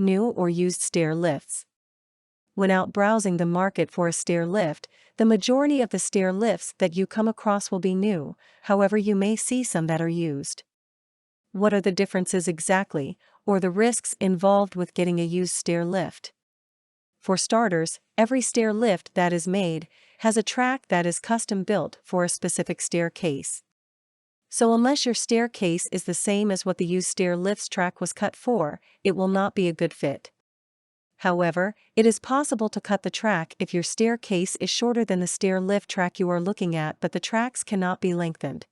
new or used stair lifts. When out browsing the market for a stair lift, the majority of the stair lifts that you come across will be new, however you may see some that are used. What are the differences exactly, or the risks involved with getting a used stair lift? For starters, every stair lift that is made has a track that is custom built for a specific staircase. So unless your staircase is the same as what the used stair lift's track was cut for, it will not be a good fit. However, it is possible to cut the track if your staircase is shorter than the stair lift track you are looking at, but the tracks cannot be lengthened.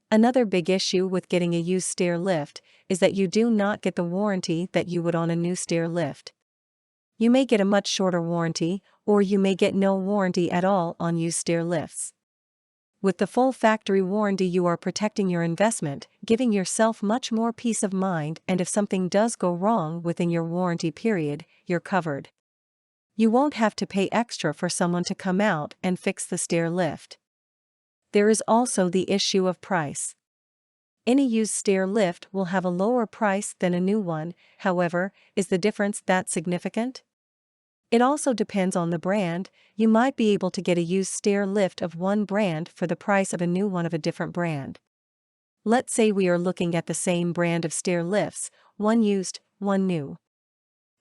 Another big issue with getting a used stair lift is that you do not get the warranty that you would on a new stair lift. You may get a much shorter warranty, or you may get no warranty at all on used stair lifts. With the full factory warranty, you are protecting your investment, giving yourself much more peace of mind, and if something does go wrong within your warranty period, you're covered. You won't have to pay extra for someone to come out and fix the stair lift. There is also the issue of price. Any used stair lift will have a lower price than a new one, however, is the difference that significant? It also depends on the brand. You might be able to get a used stair lift of one brand for the price of a new one of a different brand. Let's say we are looking at the same brand of stair lifts, one used, one new.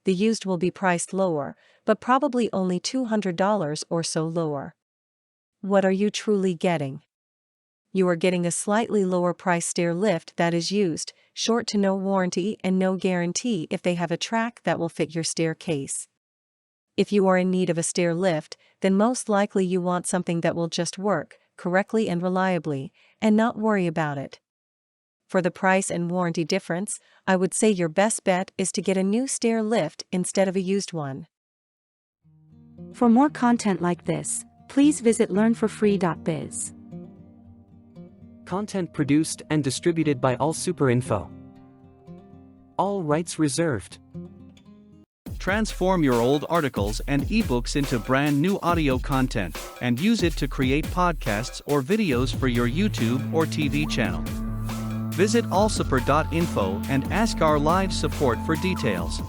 The used will be priced lower, but probably only $200 or so lower. What are you truly getting? You are getting a slightly lower price stair lift that is used, short to no warranty and no guarantee if they have a track that will fit your staircase. If you are in need of a stair lift, then most likely you want something that will just work correctly and reliably, and not worry about it. For the price and warranty difference, I would say your best bet is to get a new stair lift instead of a used one. For more content like this, please visit learnforfree.biz. Content produced and distributed by AllSuperInfo. All rights reserved. Transform your old articles and ebooks into brand new audio content and use it to create podcasts or videos for your YouTube or TV channel. Visit allsuper.info and ask our live support for details.